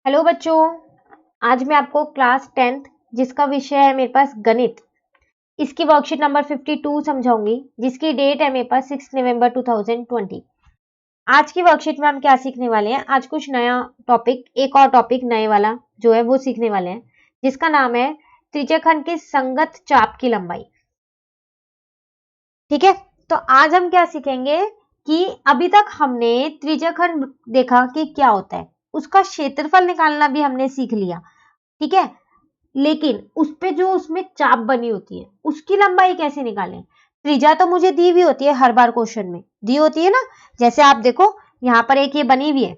Hello बच्चों, आज मैं आपको क्लास 10th जिसका विषय है मेरे पास गणित, इसकी वर्कशीट नंबर 52 समझाऊंगी, जिसकी डेट है मेरे पास 6 नवंबर 2020। आज की वर्कशीट में हम क्या सीखने वाले हैं? आज कुछ नया टॉपिक, एक और टॉपिक नए वाला जो है वो सीखने वाले हैं, जिसका नाम है त्रिज्यखंड की संगत चाप की लंबाई। ठीक है, तो आज हम क्या सीखेंगे कि अभी तक हमने त्रिज्यखंड देखा कि क्या होता है, उसका क्षेत्रफल निकालना भी हमने सीख लिया। ठीक है, लेकिन उस पे जो उसमें चाप बनी होती है उसकी लंबाई कैसे निकालें? त्रिज्या तो मुझे दी हुई होती है, हर बार क्वेश्चन में दी होती है ना। जैसे आप देखो यहाँ पर एक ये बनी हुई है,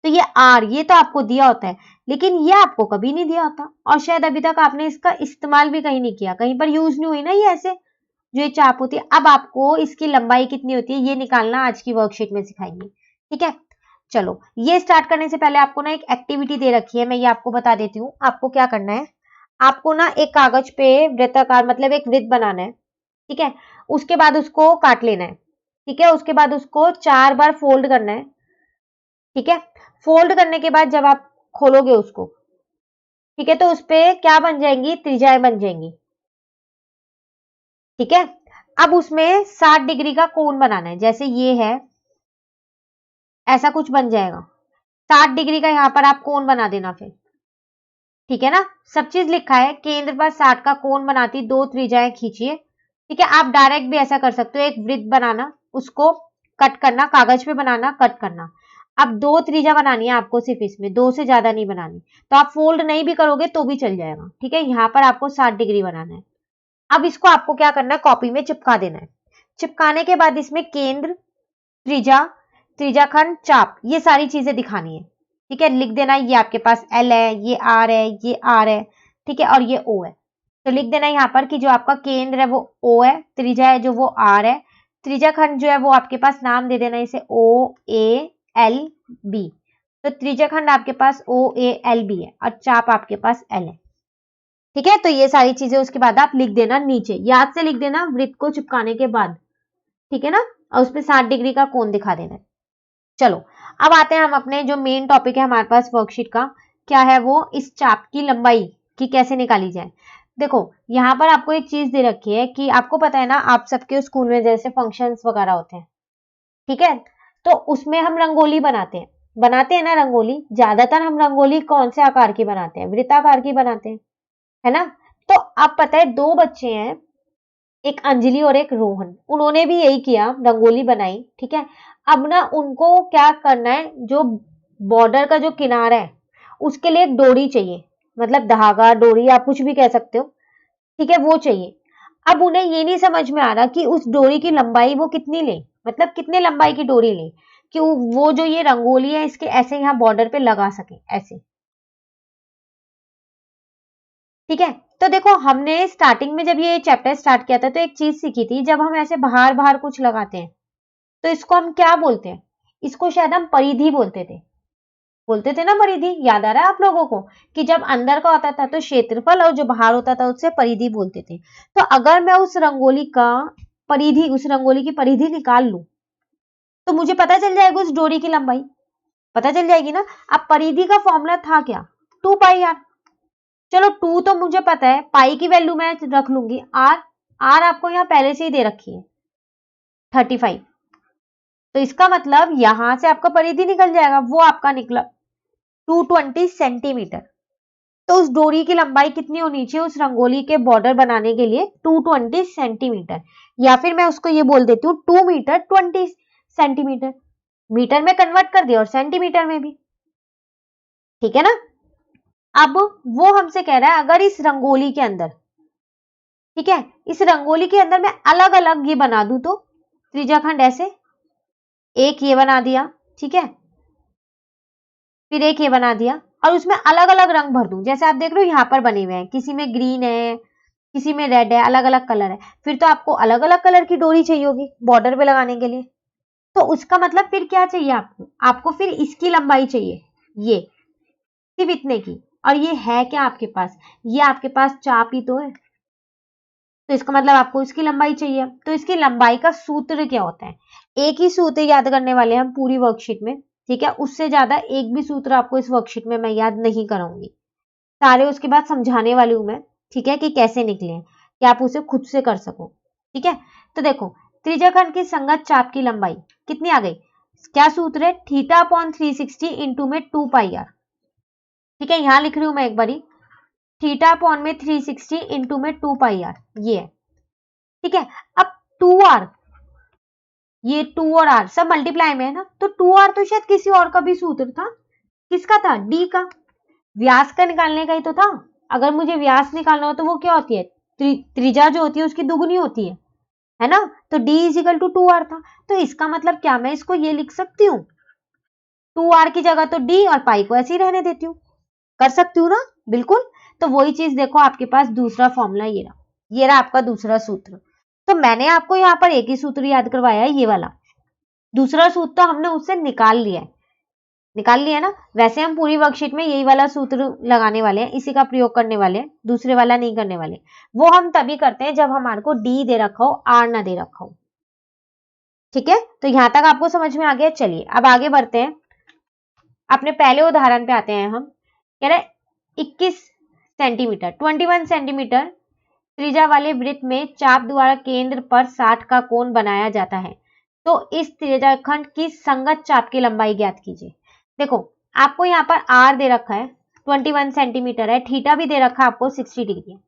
तो ये आर, ये तो आपको दिया होता है, लेकिन ये आपको कभी नहीं दिया होता, और शायद अभी तक आपने इसका इस्तेमाल भी कहीं नहीं किया, कहीं पर यूज नहीं हुई ना ये ऐसे जो ये चाप होती है। अब आपको इसकी लंबाई कितनी होती है ये निकालना आज की वर्कशीट में सिखाएंगे। ठीक है, चलो ये स्टार्ट करने से पहले आपको ना एक एक्टिविटी दे रखी है, मैं ये आपको बता देती हूँ। आपको क्या करना है, आपको ना एक कागज पे वृत्ताकार मतलब एक वृत्त बनाना है। ठीक है, उसके बाद उसको काट लेना है। ठीक है, उसके बाद उसको 4 बार फोल्ड करना है। ठीक है, फोल्ड करने के बाद जब आप खोलोगे उसको, ठीक है, तो उस पे क्या बन जाएंगी? त्रिज्याएं बन जाएंगी। ठीक है, अब उसमें 60 डिग्री का कोण बनाना है, जैसे ये है, ऐसा कुछ बन जाएगा। 60 डिग्री का यहाँ पर आप कोण बना देना फिर। ठीक है ना, सब चीज लिखा है। केंद्र पर 60 का कोण बनाती दो त्रिज्याएं खींचिए। ठीक है, आप डायरेक्ट भी ऐसा कर सकते हो, एक वृत्त बनाना, उसको कट करना, कागज पे बनाना, कट करना। अब दो त्रिज्या बनानी है आपको, सिर्फ इसमें दो से ज्यादा नहीं बनानी, तो आप फोल्ड नहीं भी करोगे तो भी चल जाएगा। ठीक है, यहाँ पर आपको 60 डिग्री बनाना है। अब इसको आपको क्या करना है, कॉपी में चिपका देना है। चिपकाने के बाद इसमें केंद्र, त्रिज्या, त्रिज्याखंड, चाप, ये सारी चीजें दिखानी है। ठीक है, लिख देना ये आपके पास एल है, ये आर है, ये आर है। ठीक है, और ये ओ है। तो लिख देना यहाँ पर कि जो आपका केंद्र है वो ओ है, त्रिज्या है जो वो आर है, त्रिज्याखंड जो है वो आपके पास नाम दे देना इसे ओ ए एल बी। तो त्रिज्याखंड आपके पास ओ ए एल बी है और चाप आपके पास एल है। ठीक है, तो ये सारी चीजें उसके बाद आप लिख देना नीचे, याद से लिख देना वृत्त को चिपकाने के बाद। ठीक है ना, और उसमें 60 डिग्री का कोण दिखा देना है। चलो, अब आते हैं हम अपने जो मेन टॉपिक है हमारे पास वर्कशीट का, क्या है वो, इस चाप की लंबाई की कैसे निकाली जाए। देखो यहाँ पर आपको एक चीज दे रखी है कि आपको पता है ना, आप सबके स्कूल में जैसे फंक्शंस वगैरह होते हैं, ठीक है, तो उसमें हम रंगोली बनाते हैं ना रंगोली। ज्यादातर हम रंगोली कौन से आकार की बनाते हैं? वृत्ताकार की बनाते हैं, है ना। तो अब पता है दो बच्चे हैं, एक अंजलि और एक रोहन, उन्होंने भी यही किया, रंगोली बनाई। ठीक है, अब ना उनको क्या करना है, जो बॉर्डर का जो किनारा है उसके लिए एक डोरी चाहिए, मतलब धागा, डोरी, आप कुछ भी कह सकते हो। ठीक है, वो चाहिए। अब उन्हें ये नहीं समझ में आ रहा कि उस डोरी की लंबाई वो कितनी ले, मतलब कितने लंबाई की डोरी ले कि वो जो ये रंगोली है इसके ऐसे यहाँ बॉर्डर पे लगा सके ऐसे। ठीक है, तो देखो हमने स्टार्टिंग में जब ये चैप्टर स्टार्ट किया था तो एक चीज सीखी थी, जब हम ऐसे बाहर बाहर कुछ लगाते हैं तो इसको हम क्या बोलते हैं? इसको शायद हम परिधि बोलते थे ना, परिधि, याद आ रहा है आप लोगों को कि जब अंदर का होता था तो क्षेत्रफल और जो बाहर होता था उससे परिधि बोलते थे। तो अगर मैं उस रंगोली की परिधि निकाल लूं तो मुझे पता चल जाएगा उस डोरी की लंबाई, पता चल जाएगी ना। अब परिधि का फॉर्मूला था क्या? 2 पाई आर। चलो 2 तो मुझे पता है, पाई की वैल्यू मैं रख लूंगी आर। आर आपको यहाँ पहले से ही दे रखी है 35। तो इसका मतलब यहां से आपका परिधि निकल जाएगा, वो आपका निकला 220 सेंटीमीटर। तो उस डोरी की लंबाई कितनी होनी चाहिए उस रंगोली के बॉर्डर बनाने के लिए? 220 सेंटीमीटर, या फिर मैं उसको ये बोल देती हूँ 2 मीटर 20 सेंटीमीटर। मीटर में कन्वर्ट कर दिया और सेंटीमीटर में भी। ठीक है ना। अब वो हमसे कह रहा है अगर इस रंगोली के अंदर, ठीक है, इस रंगोली के अंदर मैं अलग अलग ये बना दूं तो त्रिज्याखंड ऐसे, एक ये बना दिया, ठीक है, फिर एक ये बना दिया, और उसमें अलग अलग रंग भर दूं, जैसे आप देख रहे हो यहाँ पर बने हुए हैं, किसी में ग्रीन है, किसी में रेड है, अलग अलग कलर है। फिर तो आपको अलग अलग कलर की डोरी चाहिए होगी बॉर्डर पे लगाने के लिए। तो उसका मतलब फिर क्या चाहिए आपको? आपको फिर इसकी लंबाई चाहिए, ये सिर्फ इतने की। और ये है क्या आपके पास? ये आपके पास चाप ही तो है, तो इसका मतलब आपको इसकी लंबाई चाहिए। तो इसकी लंबाई का सूत्र क्या होता है? एक ही सूत्र याद करने वाले हैं हम पूरी वर्कशीट में। ठीक है, उससे ज्यादा एक भी सूत्र आपको इस वर्कशीट में मैं याद नहीं कराऊंगी, सारे उसके बाद समझाने वाली हूं मैं, ठीक है, कि कैसे निकले कि आप उसे खुद से कर सको। ठीक है, तो देखो त्रिज्याखंड की संगत चाप की लंबाई कितनी आ गई, क्या सूत्र है, थीटा अपॉन 360 इंटू में 2 पाई आर। ठीक है, यहां लिख रही हूं मैं एक बारी, थीटा अपॉन में 360 इंटू में 2 पाई आर, ये है। ठीक है, अब 2r, ये 2 और r सब मल्टीप्लाई में है ना, तो 2r तो शायद किसी और का भी सूत्र था, किसका था, d का, व्यास का निकालने का ही तो था। अगर मुझे व्यास निकालना हो तो वो क्या होती है, त्रिज्या जो होती है उसकी दुगुनी होती है ना, तो d is equal to 2r था। तो इसका मतलब क्या, मैं इसको ये लिख सकती हूँ, 2r की जगह तो d और पाई को ऐसे ही रहने देती हूँ, कर सकती हूँ ना, बिल्कुल। तो वही चीज देखो आपके पास दूसरा फॉर्मूला ये रहा आपका दूसरा सूत्र। तो मैंने आपको यहाँ पर एक ही सूत्र याद करवाया है, ये वाला, दूसरा सूत्र तो हमने उससे निकाल लिया ना। वैसे हम पूरी वर्कशीट में यही वाला सूत्र लगाने वाले हैं, इसी का प्रयोग करने वाले हैं, दूसरे वाला नहीं करने वाले। वो हम तभी करते हैं जब हमारे को डी दे रखा हो, आर ना दे रखा हो। ठीक है, तो यहां तक आपको समझ में आ गया। चलिए अब आगे बढ़ते हैं, अपने पहले उदाहरण पे आते हैं हम। कह रहे 21 सेंटीमीटर 21 सेंटीमीटर त्रिज्या वाले वृत्त में चाप द्वारा केंद्र पर 60 का कोण बनाया जाता है, तो इस त्रिज्याखंड की संगत चाप की लंबाई ज्ञात कीजिए। देखो आपको यहाँ पर आर दे रखा है 21 सेंटीमीटर है, थीटा भी दे रखा है आपको 60 डिग्री है।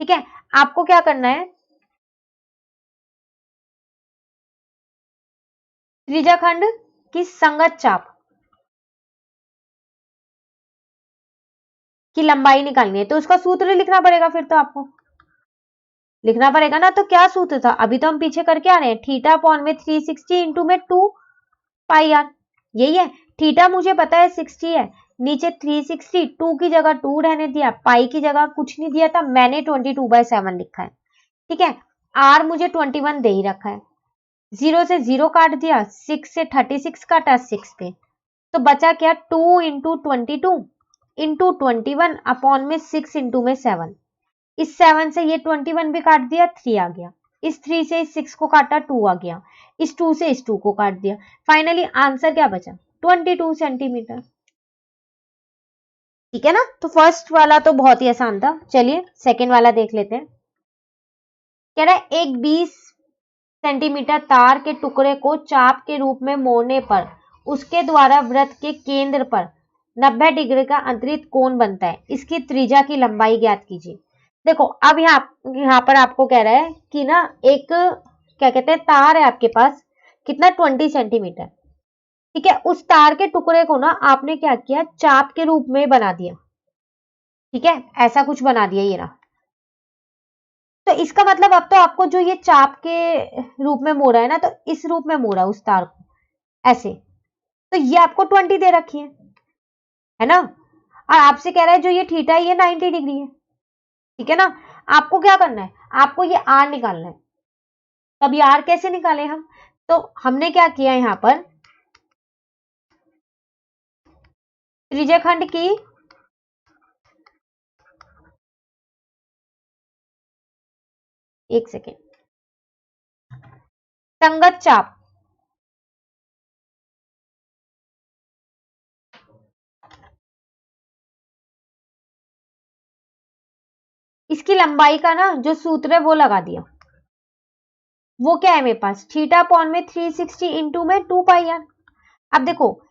ठीक है, आपको क्या करना है, त्रिज्याखंड की संगत चाप की लंबाई निकालनी है, तो उसका सूत्र लिखना पड़ेगा, फिर तो आपको लिखना पड़ेगा ना। तो क्या सूत्र था, अभी तो हम पीछे करके आ रहे हैं, थीटा अपॉन में 360 इंटू में 2 पाई आर, यही है। थीटा मुझे पता है 60 है, नीचे 360, 2 की जगह 2 रहने दिया, पाई की जगह कुछ नहीं दिया था, मैंने 22/7 लिखा है। ठीक है, आर मुझे 21 दे ही रखा है, 0 से 0 काट दिया, 6 से 36 काटा 6 पे, तो बचा क्या, 2 इंटू 22 इंटू 21 अपॉन में 6 इंटू में 7, इस 7 से ये 21 भी काट दिया, 3 आ गया, इस 3 से इस 6 को काटा, 2 आ गया, इस 2 से इस 2 को काट दिया, फाइनली आंसर क्या बचा, 22 सेंटीमीटर। ठीक है ना, तो फर्स्ट वाला तो बहुत ही आसान था। चलिए सेकेंड वाला देख लेते हैं। कह रहा है एक 20 सेंटीमीटर तार के टुकड़े को चाप के रूप में मोड़ने पर उसके द्वारा वृत्त के केंद्र पर 90 डिग्री का अंतरित कोण बनता है, इसकी त्रिज्या की लंबाई ज्ञात कीजिए। देखो अब यहाँ पर आपको कह रहा है कि ना एक क्या कहते हैं तार है आपके पास, कितना 20 सेंटीमीटर। ठीक है, उस तार के टुकड़े को ना आपने क्या किया, चाप के रूप में बना दिया। ठीक है, ऐसा कुछ बना दिया ये रहा। तो इसका मतलब अब तो आपको जो ये चाप के रूप में मोड़ा है ना, तो इस रूप में मोड़ा उस तार को ऐसे, तो ये आपको 20 दे रखी है ना, और आपसे कह रहा है जो ये थीटा है ये 90 डिग्री है। ठीक है ना, आपको क्या करना है, आपको ये आर निकालना है। तब ये आर कैसे निकाले हम, तो हमने क्या किया यहां पर, त्रिज्याखंड की एक सेकेंड संगत चाप इसकी लंबाई का ना जो सूत्र है वो लगा दिया। वो क्या है मेरे पास, थीटा अपॉन में 360 इंटू में 2 पाई आर। अब देखो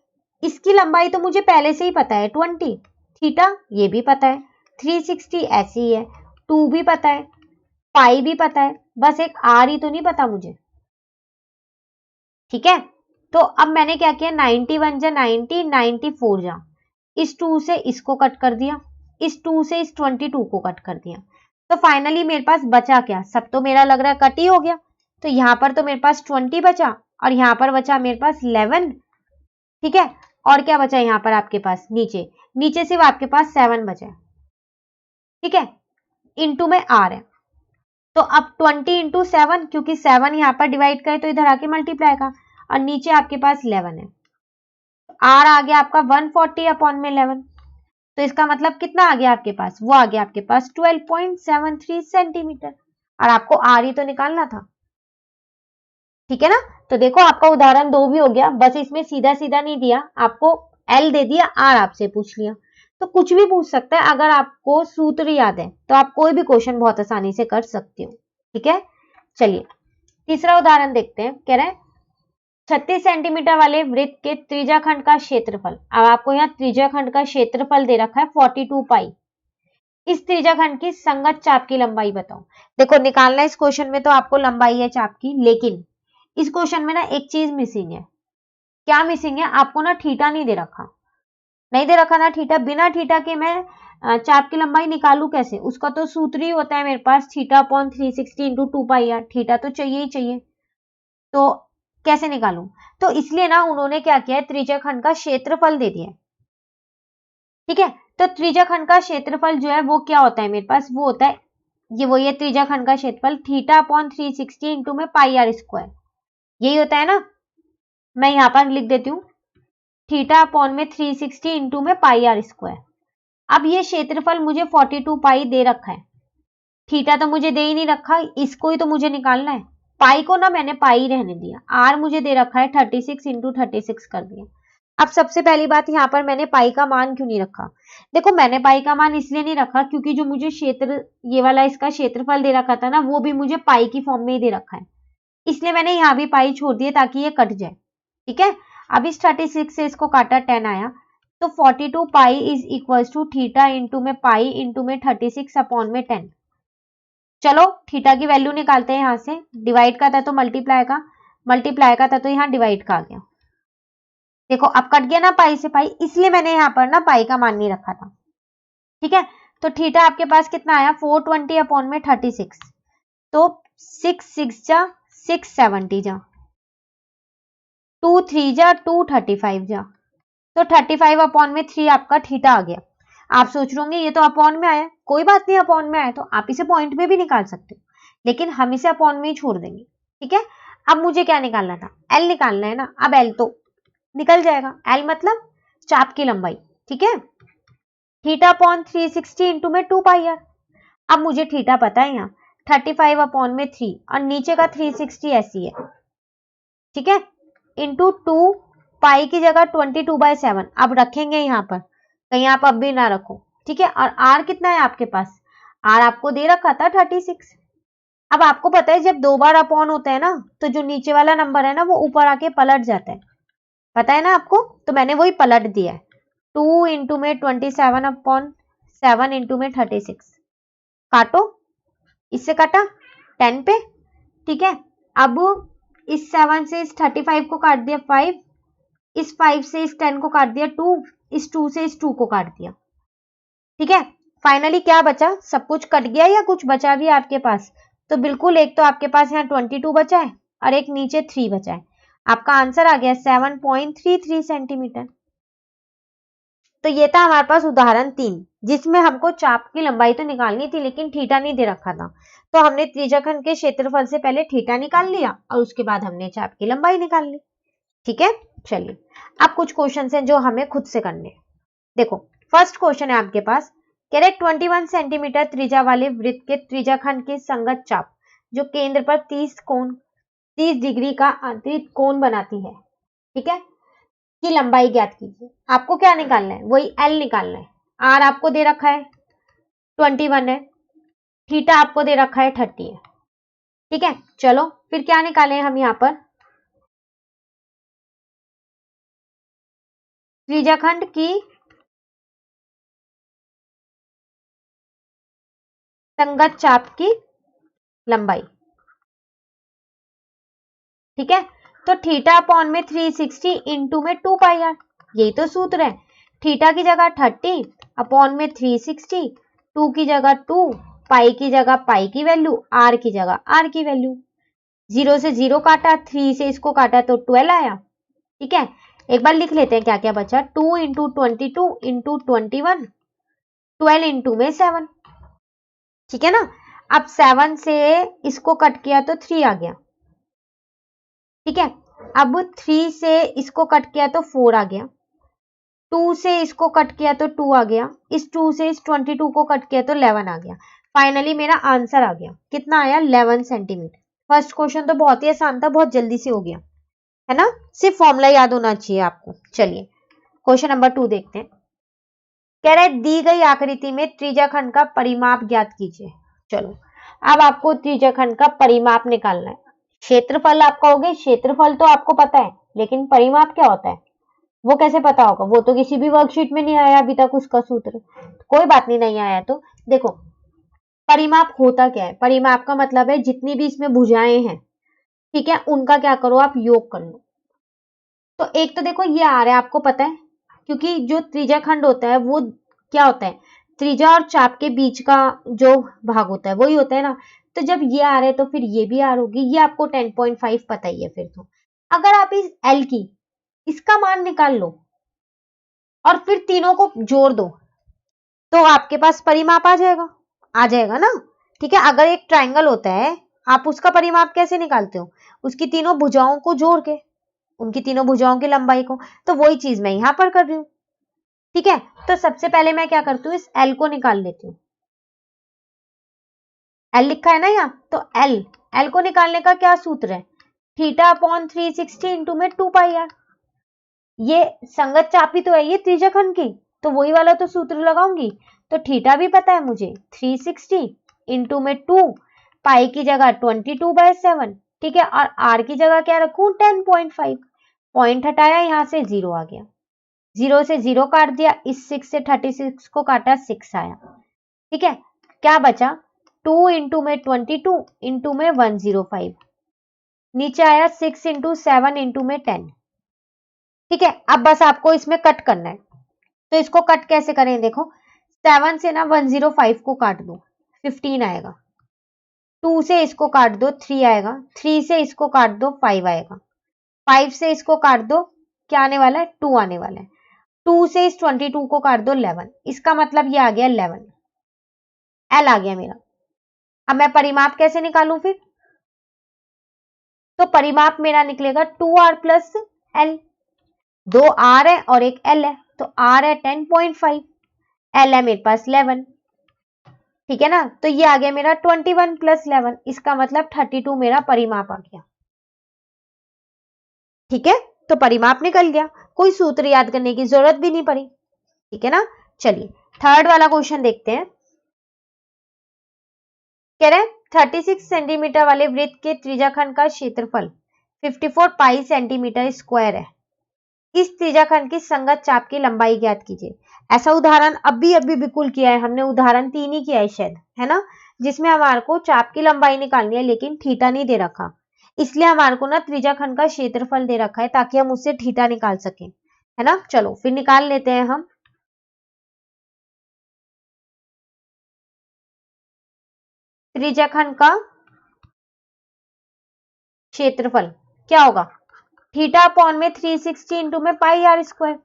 इसकी लंबाई तो मुझे पहले से ही पता है 20, थीटा ये भी पता है, 360 ऐसी ही है, 2 भी पता है, पाई भी पता है, बस एक आर ही तो नहीं पता मुझे। ठीक है, तो अब मैंने क्या किया, 91 जा 90, 94 जा, इस 2 से इसको कट कर दिया, इस 2 से इस 22 को कट कर दिया, तो फाइनली मेरे पास बचा क्या, सब तो मेरा लग रहा है कट ही हो गया, तो यहां पर तो मेरे पास 20 बचा और यहां पर बचा मेरे पास 11। ठीक है, और क्या बचा यहाँ पर आपके पास, नीचे नीचे सिर्फ आपके पास 7 बचा है। ठीक है, इंटू में आर है, तो अब 20 इंटू 7, क्योंकि 7 यहाँ पर डिवाइड करे तो इधर आके मल्टीप्लाई का, और नीचे आपके पास 11 है, आर आ गया आपका 140 अपॉन में 11, तो इसका मतलब कितना आ गया आपके पास, वो आ गया आपके पास 12.73 सेंटीमीटर, और आपको आर ही तो निकालना था। ठीक है ना। तो देखो आपका उदाहरण 2 भी हो गया, बस इसमें सीधा सीधा नहीं दिया आपको, एल दे दिया, आर आपसे पूछ लिया। तो कुछ भी पूछ सकता है, अगर आपको सूत्र याद है तो आप कोई भी क्वेश्चन बहुत आसानी से कर सकते हो। ठीक है, चलिए तीसरा उदाहरण देखते हैं। कह रहे हैं 36 सेंटीमीटर वाले वृत्त के त्रिज्याखंड का क्षेत्रफल। अब आपको यहाँ त्रिज्याखंड का क्षेत्रफल दे रखा है 42 पाई। इस त्रिज्याखंड की संगत चाप की लंबाई बताओ। देखो निकालना इस क्वेश्चन में तो आपको लंबाई है चाप की, लेकिन इस क्वेश्चन में ना एक चीज मिसिंग है। क्या मिसिंग है? आपको ना थीटा नहीं दे रखा, नहीं दे रखा ना थीटा। बिना थीटा के मैं चाप की लंबाई निकालू कैसे? उसका तो सूत्र ही होता है मेरे पास, theta upon 360 into 2 pi R. Theta तो चाहिए ही चाहिए, तो कैसे निकालूं? तो इसलिए ना उन्होंने क्या किया है, त्रिज्याखंड का क्षेत्रफल दे दिया है। ठीक है, तो त्रिज्याखंड का क्षेत्रफल जो है वो क्या होता है मेरे पास, वो होता है ये त्रिज्याखंड का क्षेत्रफल थीटा अपॉन 360 इंटू में पाई आर स्क्वायर, यही होता है ना। मैं यहां पर लिख देती हूँ थीटा अपॉन में 360 इंटू में पाई आर स्क्वायर। अब ये क्षेत्रफल मुझे 42 पाई दे रखा है, थीटा तो मुझे दे ही नहीं रखा, इसको ही तो मुझे निकालना है। पाई को ना मैंने पाई रहने दिया, आर मुझे दे रखा है 36 इंटू 36 कर दिया। अब सबसे पहली बात, यहाँ पर मैंने पाई का मान क्यों नहीं रखा? देखो मैंने पाई का मान इसलिए नहीं रखा क्योंकि जो मुझे क्षेत्र ये वाला इसका क्षेत्रफल दे रखा था ना, वो भी मुझे पाई की फॉर्म में ही दे रखा है, इसलिए मैंने यहाँ भी पाई छोड़ दिए ताकि ये कट जाए। ठीक है, अब इस 36 से इसको काटा 10 आया, तो 42 pi is equal to theta into में पाई इंटू में 36 अपॉन में 10। चलो थीटा की वैल्यू निकालते हैं, यहां से डिवाइड का था तो मल्टीप्लाई का, मल्टीप्लाई का था तो यहाँ डिवाइड का आ गया। देखो अब कट गया ना पाई से पाई, इसलिए मैंने यहाँ पर ना पाई का मान नहीं रखा था। ठीक है, तो थीटा आपके पास कितना आया 420 अपॉन में 36, तो 6 जा 670 जा 2 3 जा 235 जा, तो 35 अपॉन में 3 आपका थीटा आ गया। आप सोच रहे होंगे ये तो अपॉन में आया, कोई बात नहीं, अपॉन में आया तो आप इसे पॉइंट में भी निकाल सकते हो, लेकिन हम इसे अपॉन में ही छोड़ देंगे। ठीक है, अब मुझे क्या निकालना था, एल निकालना है ना। अब एल तो निकल जाएगा, एल मतलब चाप की लंबाई। ठीक है, थीटा अपॉन 360 इंटू में 2 पाई आर। अब मुझे थीटा पता है यहाँ 35 अपॉन में 3 और नीचे का 360 ऐसी है। ठीक है, इंटू 2 पाई की जगह 22/7 अब रखेंगे यहाँ पर, कहीं आप अब भी ना रखो। ठीक है, और आर कितना है आपके पास, आर आपको दे रखा था 36। अब आपको पता है जब 2 बार अपॉन होता है ना, तो जो नीचे वाला नंबर है ना वो ऊपर आके पलट जाता है, पता है ना आपको, तो मैंने वही पलट दिया है। 2 इंटू में 27 अपॉन 7 इंटू में 36, काटो, इससे काटा 10 पे। ठीक है, अब इस 7 से इस 35 को काट दिया 5, इस 5 से इस 10 को काट दिया 2, इस 2 से इस 2 को काट दिया। ठीक है, फाइनली क्या बचा, सब कुछ कट गया या कुछ बचा भी आपके पास? तो बिल्कुल, एक तो आपके पास यहाँ 22 बचा है और एक नीचे 3 बचा है। आपका आंसर आ गया 7.33 सेंटीमीटर। तो ये था हमारे पास उदाहरण 3, जिसमें हमको चाप की लंबाई तो निकालनी थी लेकिन थीटा नहीं दे रखा था, तो हमने त्रिज्याखंड के क्षेत्रफल से पहले थीटा निकाल लिया और उसके बाद हमने चाप की लंबाई निकाल ली। ठीक है, चलिए अब कुछ क्वेश्चन हैं जो हमें खुद से करने हैं। देखो फर्स्ट क्वेश्चन है आपके पास, कह रहे 21 सेंटीमीटर त्रिज्या वाले वृत्त के त्रिज्याखंड की संगत चाप जो केंद्र पर 30 डिग्री का अतिरिक्त कोण बनाती है, ठीक है, की लंबाई ज्ञात कीजिए। आपको क्या निकालना है, वही एल निकालना है। आर आपको दे रखा है 21 है, थीटा आपको दे रखा है 30 है। ठीक है, चलो फिर क्या निकालें हम यहाँ पर, त्रिज्याखंड की संगत चाप की लंबाई। ठीक है, तो थीटा अपॉन में 360 इंटू में 2 पाई आर, यही तो सूत्र है। थीटा की जगह 30 अपॉन में 360, 2 की जगह 2, पाई की जगह पाई की वैल्यू, आर की जगह आर की वैल्यू। 0 से 0 काटा, 3 से इसको काटा तो 12 आया। ठीक है, एक बार लिख लेते हैं क्या क्या बचा, 2 इंटू 22 इंटू 21, 12 इंटू में 7। ठीक है ना, अब 7 से इसको कट किया तो 3 आ गया। ठीक है, अब 3 से इसको कट किया तो 4 आ गया, 2 से इसको कट किया तो 2 आ गया, इस 2 से इस 22 को कट किया तो 11 आ गया। फाइनली मेरा आंसर आ गया, कितना आया 11 सेंटीमीटर। फर्स्ट क्वेश्चन तो बहुत ही आसान था, बहुत जल्दी से हो गया, है ना। सिर्फ फॉर्मूला याद होना चाहिए आपको। चलिए क्वेश्चन नंबर 2 देखते हैं। कह रहा है दी गई आकृति में त्रिज्याखंड का परिमाप ज्ञात कीजिए। चलो अब आपको त्रिज्याखंड का परिमाप निकालना है। क्षेत्रफल आपका हो गया, क्षेत्रफल तो आपको पता है, लेकिन परिमाप क्या होता है वो कैसे पता होगा? वो तो किसी भी वर्कशीट में नहीं आया अभी तक उसका सूत्र। कोई बात नहीं, नहीं आया तो देखो परिमाप होता क्या है। परिमाप का मतलब है जितनी भी इसमें भुजाएं हैं, ठीक है, उनका क्या करो आप योग कर लो। तो एक तो देखो ये आ रहा है आपको पता है, क्योंकि जो त्रिज्याखंड होता है वो क्या होता है, त्रिज्या और चाप के बीच का जो भाग होता है वही होता है ना। तो जब ये आ रहा है तो फिर ये भी आ होगी, ये आपको 10.5 पता ही है। फिर तो अगर आप इस एल की इसका मान निकाल लो और फिर तीनों को जोड़ दो तो आपके पास परिमाप आ जाएगा ना। ठीक है, अगर एक ट्राइंगल होता है आप उसका परिमाप कैसे निकालते हो? उसकी तीनों भुजाओं को जोड़ के, उनकी तीनों भुजाओं की लंबाई को। तो वही चीज मैं यहां पर कर रही हूं। ठीक है, तो सबसे पहले मैं क्या करती हूँ, इस एल को निकाल लेती हूँ। एल लिखा है ना यहाँ, तो एल को निकालने का क्या सूत्र है, थीटा अपॉन 360 इंटू में 2 पाई आर। ये संगत चापी तो है ये त्रिज्याखंड की, तो वही वाला तो सूत्र लगाऊंगी। तो थीटा भी पता है मुझे 360 इंटू में 2, पाई की जगह 22/7। ठीक है, और आर की जगह क्या रखूं 10.5। पॉइंट हटाया, यहां से 0 आ गया, 0 से 0 काट दिया, इस 6 से 36 को काटा, 6 आया। ठीक है, क्या बचा 2 इंटू में 22 इंटू में 105, नीचे आया 6 इंटू 7 इंटू में 10। ठीक है, अब बस आपको इसमें कट करना है। तो इसको कट कैसे करें, देखो 7 से ना 105 को काट दो, 15 आएगा। 2 से इसको काट दो, 3 आएगा। 3 से इसको काट दो, 5 आएगा। 5 से इसको काट दो, क्या आने वाला है 2 आने वाला है। 2 से इस 22 को काट दो, 11। इसका मतलब ये आ गया 11, एल आ गया मेरा। अब मैं परिमाप कैसे निकालूं फिर? तो परिमाप मेरा निकलेगा 2r प्लस एल। 2 आर है और एक एल है, तो आर है 10.5, एल है मेरे पास 11। ठीक है ना, तो ये आ गया मेरा 21 प्लस 11, इसका मतलब 32 मेरा परिमाप आ गया। ठीक है, तो परिमाप निकल गया, कोई सूत्र याद करने की जरूरत भी नहीं पड़ी। ठीक है ना, चलिए थर्ड वाला क्वेश्चन देखते हैं। कह रहे हैं 36 सेंटीमीटर वाले वृत्त के त्रिज्याखंड का क्षेत्रफल 54 पाई सेंटीमीटर स्क्वायर है। इस त्रिज्याखंड की संगत चाप की लंबाई ज्ञात कीजिए। ऐसा उदाहरण अभी अभी बिल्कुल किया है हमने, उदाहरण 3 ही किया है शायद, है ना, जिसमें हमारे को चाप की लंबाई निकालनी है लेकिन थीटा नहीं दे रखा, इसलिए हमारे को ना त्रिज्याखंड का क्षेत्रफल दे रखा है ताकि हम उससे थीटा निकाल सकें, है ना। चलो फिर निकाल लेते हैं हम। त्रिज्याखंड का क्षेत्रफल क्या होगा, थीटा अपॉन में 360 इंटू में पाई आर स्क्वायर।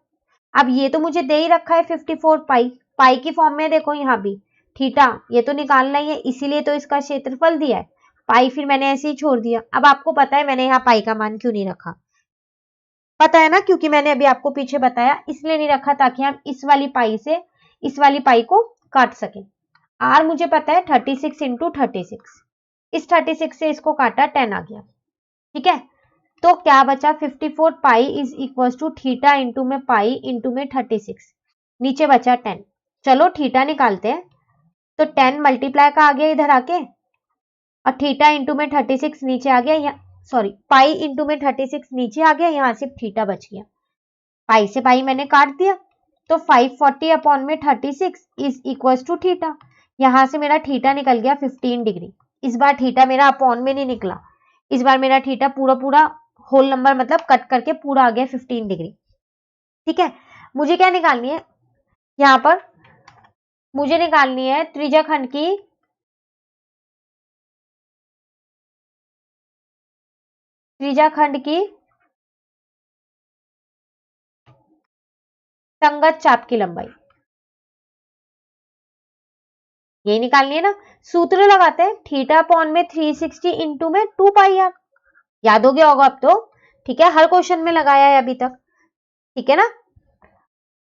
अब ये तो मुझे दे ही रखा है 54 पाई, पाई की फॉर्म में देखो यहाँ भी थीटा, ये तो निकालना ही है, इसीलिए तो इसका क्षेत्रफल दिया है। पाई फिर मैंने ऐसे ही छोड़ दिया। अब आपको पता है मैंने यहाँ पाई का मान क्यों नहीं रखा, पता है ना, क्योंकि मैंने अभी आपको पीछे बताया, इसलिए नहीं रखा ताकि हम इस वाली पाई से इस वाली पाई को काट सकें। आर मुझे पता है 36 इंटू 36, इस 36 से इसको काटा 10 आ गया। ठीक है, तो क्या बचा 54 pi is equal to theta into में पाई इंटू में 36, नीचे बचा 10। चलो थीटा निकालते हैं, तो 10 मल्टीप्लाई का आ गया इधर आके, और थीटा इंटू में 36 नीचे आ गया, यहाँ सॉरी पाई इंटू में 36 नीचे आ गया, यहाँ सिर्फ थीटा बच गया। पाई से पाई मैंने काट दिया, तो 540 अपॉन में 36 इज इक्वल टू थीटा। यहां से मेरा थीटा निकल गया 15 डिग्री। इस बार थीटा मेरा अपॉन में नहीं निकला, इस बार मेरा थीटा पूरा पूरा होल नंबर मतलब कट करके पूरा आ गया 15 डिग्री। ठीक है, मुझे क्या निकालनी है यहां पर, मुझे निकालनी है त्रिज्याखंड की संगत चाप की लंबाई, यही निकालनी है ना। सूत्र लगाते हैं, थीटा अपॉन में 360 इंटू में 2 पाई आर, याद हो गया होगा अब तो। ठीक है, हर क्वेश्चन में लगाया है अभी तक। ठीक है ना,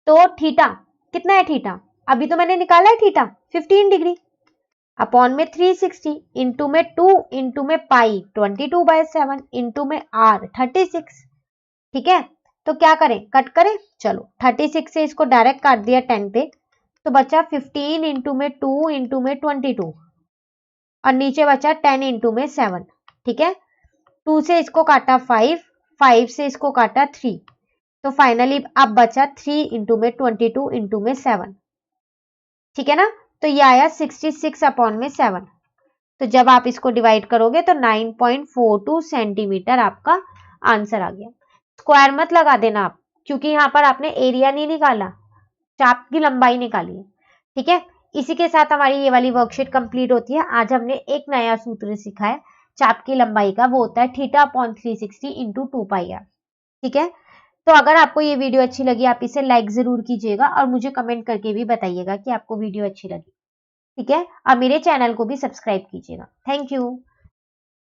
तो थीटा कितना है, थीटा अभी तो मैंने निकाला है थीटा 15 डिग्री। अपॉन में 360, इंटू में 2, इंटू में पाई 22/7, इंटू में r 36। ठीक है, तो क्या करें, कट करें। चलो 36 से इसको डायरेक्ट काट दिया 10 पे, तो बचा 15 इंटू में 2 इंटू में 22, और नीचे बचा 10 इंटू में 7। ठीक है, 2 से इसको काटा 5, 5 से इसको काटा 3, तो फाइनली अब बचा 3 इंटू में 22 इंटू में 7। ठीक है ना, तो ये आया 66 अपॉन में 7। तो जब आप इसको डिवाइड करोगे तो 9.42 सेंटीमीटर आपका आंसर आ गया। स्क्वायर मत लगा देना आप, क्योंकि यहाँ पर आपने एरिया नहीं निकाला, चाप की लंबाई निकाली है। ठीक है, इसी के साथ हमारी ये वाली वर्कशीट कंप्लीट होती है। आज हमने एक नया सूत्र सीखा है चाप की लंबाई का, वो होता है θ/360 इंटू 2πr। ठीक है, तो अगर आपको ये वीडियो अच्छी लगी, आप इसे लाइक जरूर कीजिएगा और मुझे कमेंट करके भी बताइएगा कि आपको वीडियो अच्छी लगी। ठीक है, और मेरे चैनल को भी सब्सक्राइब कीजिएगा। Thank you.